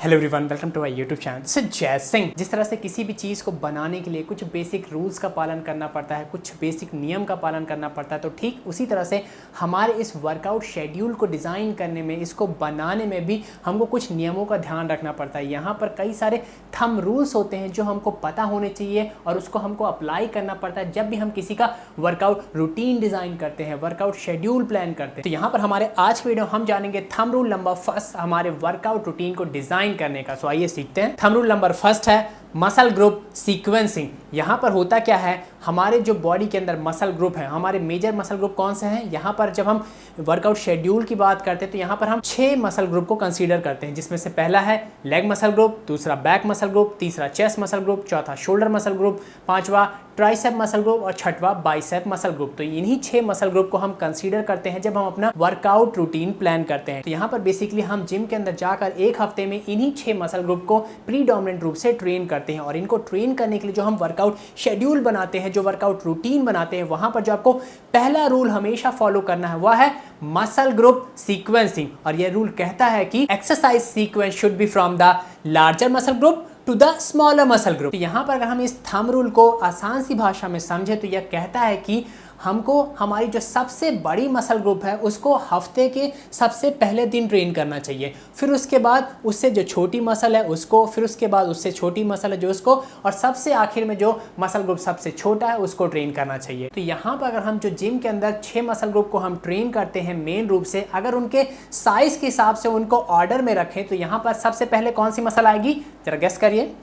Hello everyone, welcome to my YouTube channel. This is Jai Singh. जिस तरह से किसी भी चीज़ को बनाने के लिए कुछ बेसिक रूल्स का पालन करना पड़ता है, कुछ बेसिक नियम का पालन करना पड़ता है, तो ठीक उसी तरह से हमारे इस वर्कआउट शेड्यूल को डिज़ाइन करने में, इसको बनाने में भी हमको कुछ नियमों का ध्यान रखना पड़ता है। यहाँ पर कई सारे थंब रूल्स होते हैं जो हमको पता होने चाहिए और उसको हमको अप्लाई करना पड़ता है जब भी हम किसी का वर्कआउट रूटीन डिज़ाइन करते हैं, वर्कआउट शेड्यूल प्लान करते हैं। तो यहाँ पर हमारे आज के वीडियो हम जानेंगे थंब रूल नंबर फर्स्ट हमारे वर्कआउट रूटीन को डिज़ाइन करने का। सो आइए सीखते हैं। थंब रूल नंबर फर्स्ट है मसल ग्रुप सीक्वेंसिंग। यहाँ पर होता क्या है, हमारे जो बॉडी के अंदर मसल ग्रुप है, हमारे मेजर मसल ग्रुप कौन से हैं। यहाँ पर जब हम वर्कआउट शेड्यूल की बात करते हैं तो यहाँ पर हम 6 मसल ग्रुप को कंसीडर करते हैं, जिसमें से पहला है लेग मसल ग्रुप, दूसरा बैक मसल ग्रुप, तीसरा चेस्ट मसल ग्रुप, चौथा शोल्डर मसल ग्रुप, पांचवा ट्राइसेप मसल ग्रुप और छठवा बाइसेप मसल ग्रुप। तो इन्हीं 6 मसल ग्रुप को हम कंसीडर करते हैं जब हम अपना वर्कआउट रूटीन प्लान करते हैं। तो यहाँ पर बेसिकली हम जिम के अंदर जाकर एक हफ्ते में इन्हीं 6 मसल ग्रुप को प्रीडोमिनेंट रूप से ट्रेन करते हैं। और इनको ट्रेन करने के लिए जो हम वर्कआउट शेड्यूल बनाते हैं, जो वर्कआउट रूटीन बनाते हैं, वहां पर जो आपको पहला रूल हमेशा फॉलो करना है वह है मसल ग्रुप सीक्वेंसिंग। और यह रूल कहता है कि exercise sequence should be from the larger muscle group to the smaller muscle group. यहाँ पर अगर हम इस थंब रूल को आसान सी भाषा में समझे तो यह कहता है कि हमको हमारी जो सबसे बड़ी मसल ग्रुप है उसको हफ्ते के सबसे पहले दिन ट्रेन करना चाहिए, फिर उसके बाद उससे जो छोटी मसल है उसको, फिर उसके बाद उससे छोटी मसल है जो उसको, और सबसे आखिर में जो मसल ग्रुप सबसे छोटा है उसको ट्रेन करना चाहिए। तो यहाँ पर अगर हम जो जिम के अंदर 6 मसल ग्रुप को हम ट्रेन करते हैं मेन रूप से, अगर उनके साइज के हिसाब से उनको ऑर्डर में रखें तो यहाँ पर सबसे पहले कौन सी मसल आएगी, जरा गेस करिए।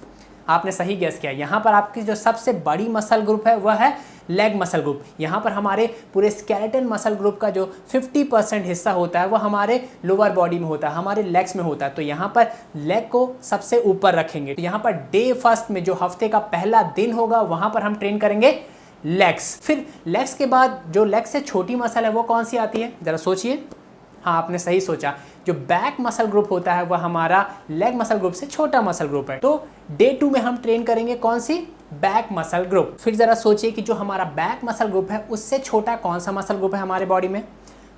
आपने सही गेस किया। यहाँ पर आपकी जो सबसे बड़ी मसल ग्रुप है वह है लेग मसल ग्रुप। यहाँ पर हमारे पूरे स्केलेटन मसल ग्रुप का जो 50% हिस्सा होता है वह हमारे लोअर बॉडी में होता है, हमारे लेग्स में होता है। तो यहाँ पर लेग को सबसे ऊपर रखेंगे। तो यहाँ पर डे फर्स्ट में जो हफ्ते का पहला दिन होगा वहाँ पर हम ट्रेन करेंगे लेग्स। फिर लेग्स के बाद जो लेग से छोटी मसल है वो कौन सी आती है, ज़रा सोचिए। हाँ, आपने सही सोचा। जो बैक मसल ग्रुप होता है वह हमारा लेग मसल ग्रुप से छोटा मसल ग्रुप है। तो डे 2 में हम ट्रेन करेंगे कौन सी, बैक मसल ग्रुप। फिर जरा सोचिए कि जो हमारा बैक मसल ग्रुप है उससे छोटा कौन सा मसल ग्रुप है हमारे बॉडी में।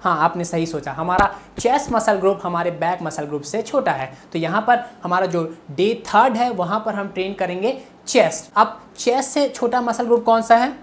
हाँ, आपने सही सोचा, हमारा चेस्ट मसल ग्रुप हमारे बैक मसल ग्रुप से छोटा है। तो यहाँ पर हमारा जो डे 3 है वहाँ पर हम ट्रेन करेंगे चेस्ट। अब चेस्ट से छोटा मसल ग्रुप कौन सा है,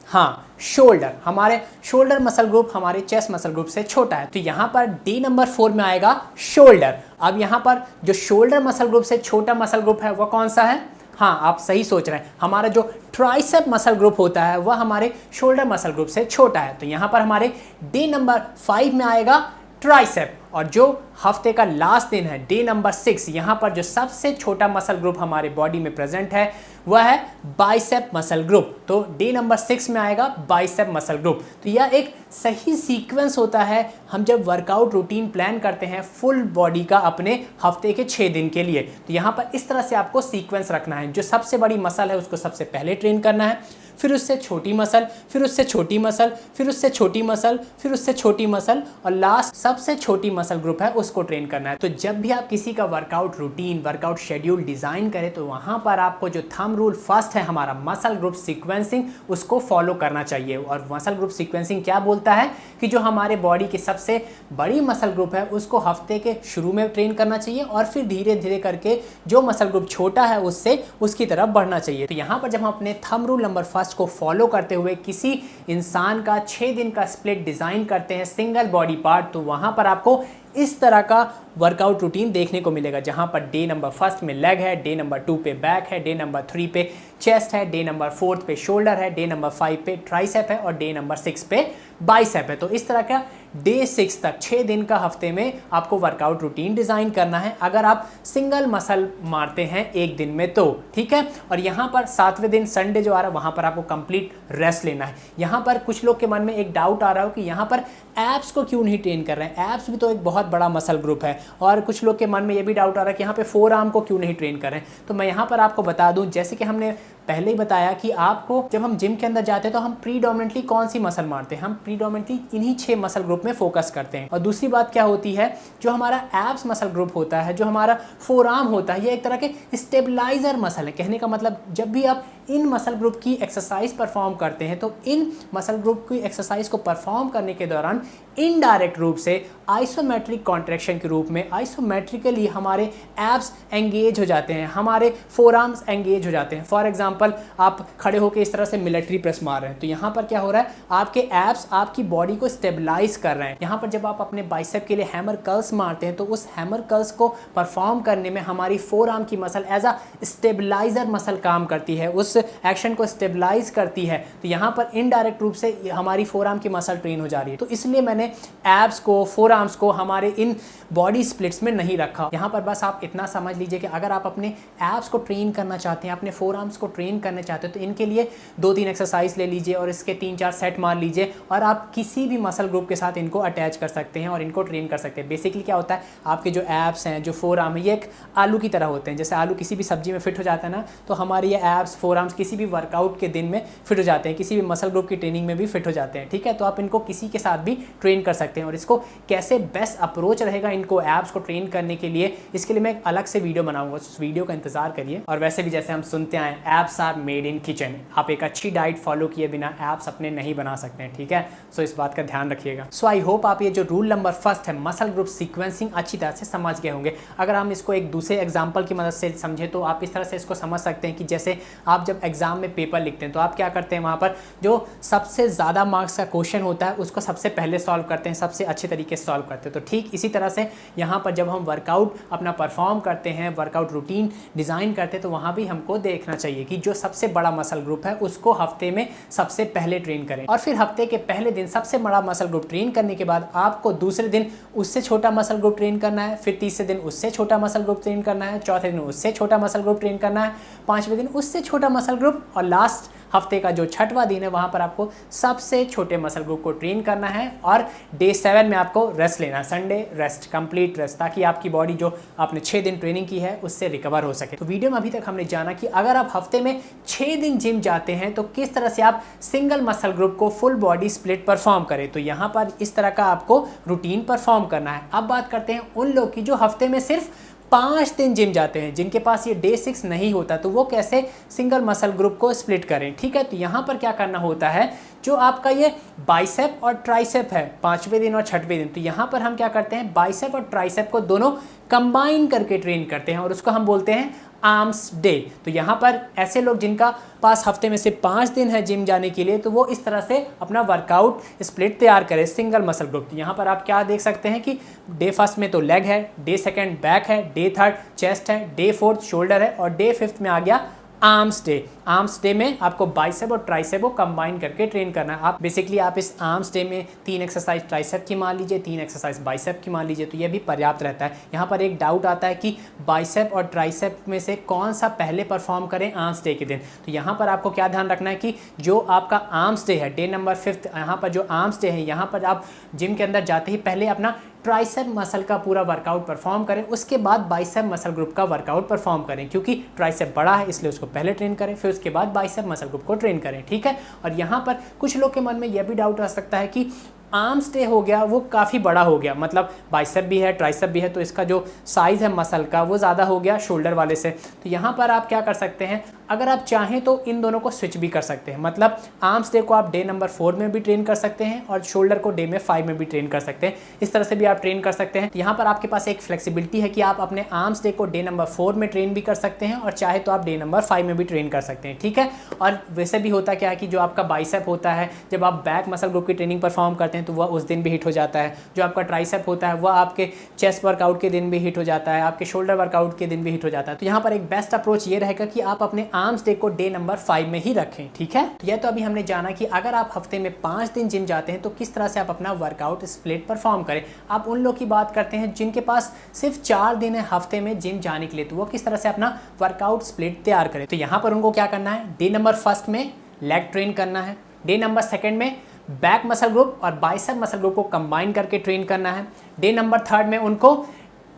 हाँ, शोल्डर। हमारे शोल्डर मसल ग्रुप हमारे चेस्ट मसल ग्रुप से छोटा है। तो यहाँ पर डे नंबर 4 में आएगा शोल्डर। अब यहाँ पर जो शोल्डर मसल ग्रुप से छोटा मसल ग्रुप है वह कौन सा है, हाँ, आप सही सोच रहे हैं, हमारा जो ट्राइसेप मसल ग्रुप होता है वह हमारे शोल्डर मसल ग्रुप से छोटा है। तो यहाँ पर हमारे डे नंबर 5 में आएगा ट्राइसेप। और जो हफ्ते का लास्ट दिन है डे नंबर 6, यहाँ पर जो सबसे छोटा मसल ग्रुप हमारे बॉडी में प्रेजेंट है वह है बाइसेप मसल ग्रुप। तो डे नंबर 6 में आएगा बाइसेप मसल ग्रुप। तो यह एक सही सीक्वेंस होता है हम जब वर्कआउट रूटीन प्लान करते हैं फुल बॉडी का अपने हफ्ते के 6 दिन के लिए। तो यहाँ पर इस तरह से आपको सीक्वेंस रखना है। जो सबसे बड़ी मसल है उसको सबसे पहले ट्रेन करना है, फिर उससे छोटी मसल, फिर उससे छोटी मसल, फिर उससे छोटी मसल, फिर उससे छोटी मसल, और लास्ट सबसे छोटी मसल ग्रुप है उसको ट्रेन करना है। तो जब भी आप किसी का workout routine, workout schedule design करें तो वहां पर आपको जो थंब रूल फर्स्ट है हमारा मसल ग्रुप सीक्वेंसिंग, उसको फॉलो करना चाहिए। और मसल ग्रुप सीक्वेंसिंग क्या बोलता है कि जो हमारे बॉडी की सबसे बड़ी मसल ग्रुप है उसको हफ्ते के शुरू में ट्रेन करना चाहिए और फिर धीरे धीरे करके जो मसल ग्रुप छोटा है उससे उसकी तरफ बढ़ना चाहिए। तो यहाँ पर जब हम अपने थंब रूल नंबर फर्स्ट को फॉलो करते हुए किसी इंसान का 6 दिन का स्प्लिट डिजाइन करते हैं सिंगल बॉडी पार्ट, तो वहां पर आपको इस तरह का वर्कआउट रूटीन देखने को मिलेगा, जहां पर डे नंबर 1 में लेग है, डे नंबर 2 पे बैक है, डे नंबर 3 पे चेस्ट है, डे नंबर 4 पे शोल्डर है, डे नंबर 5 पे ट्राइसेप है और डे नंबर 6 पे बाइसेप है। तो इस तरह का डे 6 तक 6 दिन का हफ्ते में आपको वर्कआउट रूटीन डिजाइन करना है अगर आप सिंगल मसल मारते हैं एक दिन में तो, ठीक है। और यहाँ पर 7वें दिन संडे जो आ रहा है वहाँ पर आपको कंप्लीट रेस्ट लेना है। यहाँ पर कुछ लोग के मन में एक डाउट आ रहा हो कि यहाँ पर एब्स को क्यों नहीं ट्रेन कर रहे हैं, एब्स भी तो एक बहुत बड़ा मसल ग्रुप है। और कुछ लोग के मन में ये भी डाउट आ रहा है कि यहाँ पे फोर आर्म को क्यों नहीं ट्रेन कर रहे हैं। तो मैं यहाँ पर आपको बता दूँ, जैसे कि हमने पहले ही बताया कि आपको जब हम जिम के अंदर जाते हैं तो हम प्रीडोमिनेटली कौन सी मसल मारते हैं, हम प्रीडोमिनेटली इन्हीं 6 मसल ग्रुप में फोकस करते हैं। और दूसरी बात क्या होती है, जो हमारा एब्स मसल ग्रुप होता है, जो हमारा फोरआर्म होता है, ये एक तरह के स्टेबलाइजर मसल है। कहने का मतलब जब भी आप इन मसल ग्रुप की एक्सरसाइज परफॉर्म करते हैं तो इन मसल ग्रुप की एक्सरसाइज को परफॉर्म करने के दौरान इनडायरेक्ट रूप से आइसोमेट्रिक कॉन्ट्रैक्शन के रूप में आइसोमेट्रिकली हमारे एब्स एंगेज हो जाते हैं, हमारे फोरआर्म्स एंगेज हो जाते हैं। फॉर एग्जांपल आप खड़े होकर इस तरह से मिलिट्री प्रेस मार रहे हैं तो यहाँ पर क्या हो रहा है, आपके एब्स आपकी बॉडी को स्टेबलाइज कर रहे हैं। यहाँ पर जब आप अपने बाइसेप के लिए हैमर कर्ल्स मारते हैं तो उस हैमर कर्ल्स को परफॉर्म करने में हमारी फोरआर्म की muscle as a stabiliser muscle काम करती है, उस एक्शन को स्टेबलाइज करती है। तो यहाँ पर इनडायरेक्ट रूप से हमारी फोरआर्म की मसल ट्रेन हो जा रही है। तो इसलिए मैंने एब्स को, फोरआर्म्स को हमारे इन बॉडी स्प्लिट्स में नहीं रखा। यहाँ पर बस आप इतना समझ लीजिए कि अगर आप अपने एब्स को ट्रेन करना चाहते हैं, अपने फोरआर्म्स को ट्रेन करना चाहते हैं तो इनके लिए 2-3 एक्सरसाइज ले लीजिए और इसके 3-4 सेट मार लीजिए और आप किसी भी मसल ग्रुप के साथ इनको अटैच कर सकते हैं और इनको ट्रेन कर सकते हैं। बेसिकली क्या होता है, आपके जो एब्स हैं, जो फोरआर्म है, ये एक आलू की तरह होते हैं। जैसे आलू किसी भी सब्जी में फिट हो जाता है ना, तो हमारे ये एब्स, फोरआर्म्स किसी भी वर्कआउट के दिन में फिट हो जाते हैं, किसी भी मसल ग्रुप की ट्रेनिंग में भी फिट हो जाते हैं। ठीक है, तो आप इनको किसी के साथ भी ट्रेन कर सकते हैं। और इसको कैसे बेस्ट अप्रोच रहेगा इनको एब्स को ट्रेन करने के लिए, इसके लिए मैं एक अलग से वीडियो बनाऊंगा, उस वीडियो का इंतजार करिए। और वैसे भी जैसे हम सुनते आए, abs are made in kitchen, आप एक अच्छी डाइट फॉलो किए बिना एब्स अपने नहीं बना सकते हैं। ठीक है, सो इस बात का ध्यान रखिएगा। सो आई होप आप ये जो रूल नंबर 1 है, मसल ग्रुप सीक्वेंसिंग, अच्छी तरह से समझ गए होंगे। अगर हम इसको एक दूसरे एग्जाम्पल की मदद से समझे तो आप इस तरह से इसको समझ सकते हैं कि जैसे आप जब एग्जाम में पेपर लिखते हैं तो आप क्या करते हैं, वहाँ पर जो सबसे ज़्यादा मार्क्स का क्वेश्चन होता है उसको सबसे पहले सॉल्व करते हैं, सबसे अच्छे तरीके से सॉल्व करते हैं। तो ठीक इसी तरह से यहाँ पर जब हम वर्कआउट अपना परफॉर्म करते हैं, वर्कआउट रूटीन डिज़ाइन करते हैं, तो वहाँ भी हमको देखना चाहिए कि जो सबसे बड़ा मसल ग्रुप है उसको हफ्ते में सबसे पहले ट्रेन करें और फिर हफ्ते के पहले दिन सबसे बड़ा मसल ग्रुप ट्रेन करने के बाद आपको दूसरे दिन उससे छोटा मसल ग्रुप ट्रेन करना है, फिर तीसरे दिन उससे छोटा मसल ग्रुप ट्रेन करना है, चौथे दिन उससे छोटा मसल ग्रुप ट्रेन करना है, 5वें दिन उससे छोटा मसल ग्रुप और लास्ट हफ्ते का जो 6वां दिन है वहाँ पर आपको सबसे छोटे मसल ग्रुप को ट्रेन करना है और डे 7 में आपको रेस्ट लेना है, संडे रेस्ट, कंप्लीट रेस्ट, ताकि आपकी बॉडी जो आपने 6 दिन ट्रेनिंग की है उससे रिकवर हो सके। तो वीडियो में अभी तक हमने जाना कि अगर आप हफ्ते में 6 दिन जिम जाते हैं तो किस तरह से आप सिंगल मसल ग्रुप को फुल बॉडी स्प्लिट परफॉर्म करें। तो यहाँ पर इस तरह का आपको रूटीन परफॉर्म करना है। अब बात करते हैं उन लोग की जो हफ्ते में सिर्फ 5 दिन जिम जाते हैं, जिनके पास ये डे 6 नहीं होता, तो वो कैसे सिंगल मसल ग्रुप को स्प्लिट करें। ठीक है, तो यहाँ पर क्या करना होता है, जो आपका ये बाइसेप और ट्राइसेप है 5वें दिन और 6वें दिन, तो यहाँ पर हम क्या करते हैं, बाइसेप और ट्राइसेप को दोनों कंबाइन करके ट्रेन करते हैं और उसको हम बोलते हैं आर्म्स डे। तो यहाँ पर ऐसे लोग जिनका पास हफ्ते में से 5 दिन है जिम जाने के लिए, तो वो इस तरह से अपना वर्कआउट स्प्लिट तैयार करें सिंगल मसल ग्रुप। तो यहाँ पर आप क्या देख सकते हैं कि डे 1 में तो लेग है, डे 2 बैक है, डे 3 चेस्ट है, डे 4 शोल्डर है और डे 5 में आ गया आर्म्स डे। आर्म्स डे में आपको बाइसेप और ट्राइसेप को कंबाइन करके ट्रेन करना है। आप बेसिकली आप इस आर्म्स डे में 3 एक्सरसाइज ट्राइसेप की मान लीजिए, 3 एक्सरसाइज बाइसेप की मान लीजिए, तो ये भी पर्याप्त रहता है। यहाँ पर एक डाउट आता है कि बाइसेप और ट्राइसेप में से कौन सा पहले परफॉर्म करें आर्म्स डे के दिन। तो यहाँ पर आपको क्या ध्यान रखना है कि जो आपका आर्म्स डे है, डे नंबर 5, यहाँ पर जो आर्म्स डे है, यहाँ पर आप जिम के अंदर जाते ही पहले अपना ट्राइसेप मसल का पूरा वर्कआउट परफॉर्म करें, उसके बाद बाइसेप मसल ग्रुप का वर्कआउट परफॉर्म करें, क्योंकि ट्राइसेप बड़ा है इसलिए उसको पहले ट्रेन करें, फिर उसके बाद बाइसेप मसल ग्रुप को ट्रेन करें। ठीक है, और यहाँ पर कुछ लोग के मन में यह भी डाउट आ सकता है कि आर्म्स डे हो गया वो काफ़ी बड़ा हो गया, मतलब बाइसेप भी है ट्राइसेप भी है, तो इसका जो साइज़ है मसल का वो ज़्यादा हो गया शोल्डर वाले से। तो यहाँ पर आप क्या कर सकते हैं, अगर आप चाहें तो इन दोनों को स्विच भी कर सकते हैं, मतलब आर्म्स डे को आप डे नंबर 4 में भी ट्रेन कर सकते हैं और शोल्डर को डे में 5 में भी ट्रेन कर सकते हैं। इस तरह से भी आप ट्रेन कर सकते हैं। तो यहाँ पर आपके पास एक फ्लेक्सिबिलिटी है कि आप अपने आर्म्स डे को डे नंबर 4 में ट्रेन भी कर सकते हैं और चाहे तो आप डे नंबर 5 में भी ट्रेन कर सकते हैं। ठीक है, और वैसे भी होता क्या है कि जो आपका बाइसेप होता है, जब आप बैक मसल ग्रुप की ट्रेनिंग परफॉर्म करते हैं तो वह उस दिन भी हिट हो जाता है। जो आपका ट्राइसेप होता है वह आपके चेस्ट वर्कआउट के दिन भी हिट हो जाता है, आपके शोल्डर वर्कआउट के दिन भी हिट हो जाता है। तो यहाँ पर एक बेस्ट अप्रोच ये रहेगा कि आप अपने आर्म्स डे को डे नंबर 5 में ही रखें। ठीक है, यह तो अभी हमने जाना कि अगर आप हफ्ते में 5 दिन जिम जाते हैं तो किस तरह से आप अपना वर्कआउट स्प्लिट परफॉर्म करें। आप उन लोग की बात करते हैं जिनके पास सिर्फ 4 दिन है हफ्ते में जिम जाने के लिए, तो वो किस तरह से अपना वर्कआउट स्प्लिट तैयार करें। तो यहाँ पर उनको क्या करना है, डे नंबर 1 में लेग ट्रेन करना है, डे नंबर 2 में बैक मसल ग्रुप और बाइसेप मसल ग्रुप को कंबाइन करके ट्रेन करना है, डे नंबर 3 में उनको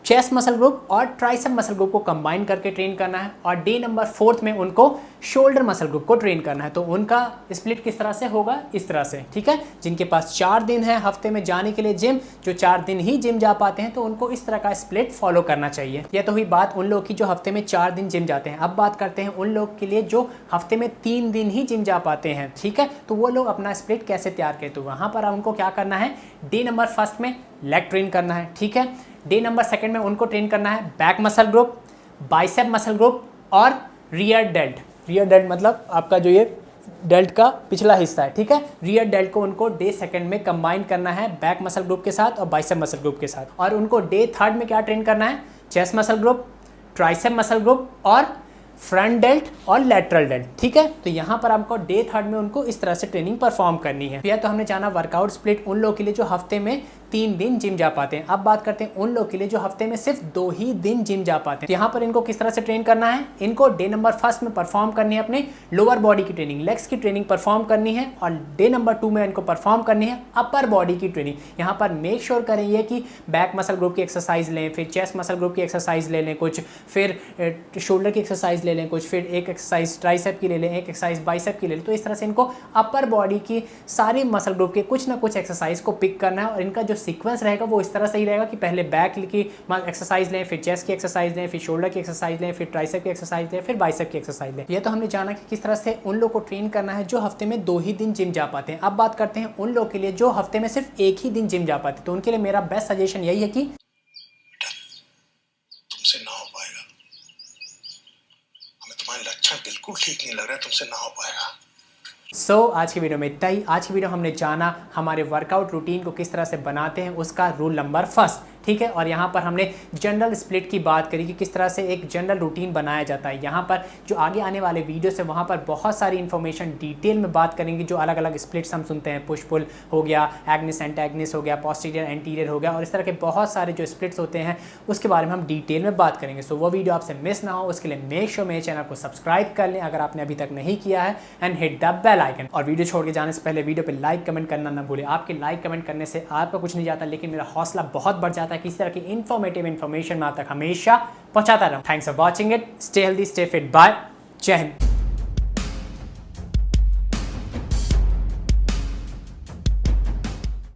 चेस्ट मसल ग्रुप और ट्राइसेप मसल ग्रुप को कंबाइन करके ट्रेन करना है, और डे नंबर 4 में उनको शोल्डर मसल ग्रुप को ट्रेन करना है। तो उनका स्प्लिट किस तरह से होगा, इस तरह से, ठीक है। जिनके पास 4 दिन है हफ्ते में जाने के लिए जिम, जो 4 दिन ही जिम जा पाते हैं, तो उनको इस तरह का स्प्लिट फॉलो करना चाहिए। यह तो हुई बात उन लोग की जो हफ्ते में 4 दिन जिम जाते हैं। अब बात करते हैं उन लोग के लिए जो हफ्ते में 3 दिन ही जिम जा पाते हैं, ठीक है। तो वो लोग अपना स्प्लिट कैसे तैयार करें, तो वहाँ पर उनको क्या करना है, डे नंबर 1 में लेग ट्रेन करना है, ठीक है। डे नंबर 2 में उनको ट्रेन करना है back muscle group, bicep muscle group और रियर डेल्ट। रियर डेल्ट मतलब आपका जो ये डेल्ट का पिछला हिस्सा है, ठीक है। रियर डेल्ट को उनको डे 2 में कंबाइन करना है बैक मसल ग्रुप के साथ और बाइसेप मसल ग्रुप के साथ। और उनको डे 3 में क्या ट्रेन करना है, chest muscle group, tricep muscle group और फ्रंट डेल्ट और लैटरल डेल्ट, ठीक है। तो यहाँ पर आपको डे 3 में उनको इस तरह से ट्रेनिंग परफॉर्म करनी है। यह तो हमने जाना वर्कआउट स्प्लिट उन लोगों के लिए जो हफ्ते में 3 दिन जिम जा पाते हैं। अब बात करते हैं उन लोग के लिए जो हफ्ते में सिर्फ 2 ही दिन जिम जा पाते हैं। यहाँ पर इनको किस तरह से ट्रेन करना है, इनको डे नंबर 1 में परफॉर्म करनी है अपने लोअर बॉडी की ट्रेनिंग, लेग्स की ट्रेनिंग परफॉर्म करनी है, और डे नंबर 2 में इनको परफॉर्म करनी है अपर बॉडी की ट्रेनिंग। यहाँ पर मेक श्योर करेंगे कि बैक मसल ग्रुप की एक्सरसाइज लें, फिर चेस्ट मसल ग्रुप की एक्सरसाइज ले लें कुछ, फिर शोल्डर की एक्सरसाइज ले लें कुछ, फिर एक एक्सरसाइज ट्राइसेप की ले लें, एक एक्सरसाइज बाइसेप की ले लें। तो इस तरह से इनको अपर बॉडी की सारी मसल ग्रुप के कुछ ना कुछ एक्सरसाइज को पिक करना है, और इनका जो सीक्वेंस रहेगा वो इस तरह से ही रहेगा कि पहले बैक की एक्सरसाइज लें, फिर चेस्ट की एक्सरसाइज लें, फिर शोल्डर की एक्सरसाइज लें, फिर ट्राइसेप की एक्सरसाइज लें, फिर बाइसेप की एक्सरसाइज लें। ये तो हमने जाना कि किस तरह से उन लोग को ट्रेन करना है जो हफ्ते में 2 ही दिन जिम जा पाते हैं। अब बात करते हैं उन लोग के लिए जो हफ्ते में सिर्फ 1 ही दिन जिम जा पाते हैं। तो उनके लिए मेरा बेस्ट सजेशन यही है कि तुमसे ना हो पाएगा, हमें तुम्हारे लक्षण बिल्कुल ठीक नहीं लग रहा है, तुमसे ना हो पाएगा। आज की वीडियो में इतना ही। आज की वीडियो हमने जाना हमारे वर्कआउट रूटीन को किस तरह से बनाते हैं, उसका रूल नंबर 1, ठीक है। और यहाँ पर हमने जनरल स्प्लिट की बात करी कि किस तरह से एक जनरल रूटीन बनाया जाता है। यहाँ पर जो आगे आने वाले वीडियोस है वहाँ पर बहुत सारी इन्फॉर्मेशन डिटेल में बात करेंगे, जो अलग अलग स्प्लिट्स हम सुनते हैं, पुश पुल हो गया, एग्निस एंटेग्निस हो गया, पोस्टीरियर एंटीरियर हो गया, और इस तरह के बहुत सारे जो स्प्लिट्स होते हैं उसके बारे में हम डिटेल में बात करेंगे। सो वो वीडियो आपसे मिस ना हो, उसके लिए मेक श्योर मेरे चैनल को सब्सक्राइब कर लें अगर आपने अभी तक नहीं किया है, and hit the bell icon. और वीडियो छोड़ के जाने से पहले वीडियो पे लाइक कमेंट करना ना भूलें। आपके लाइक कमेंट करने से आपका कुछ नहीं जाता, लेकिन मेरा हौसला बहुत बढ़ जाता है कि इस तरह की इन्फॉर्मेटिव इन्फॉर्मेशन मैं आप तक हमेशा पहुंचाता रहूं। Thanks for watching it, stay healthy, stay fit, bye, Jai Hind.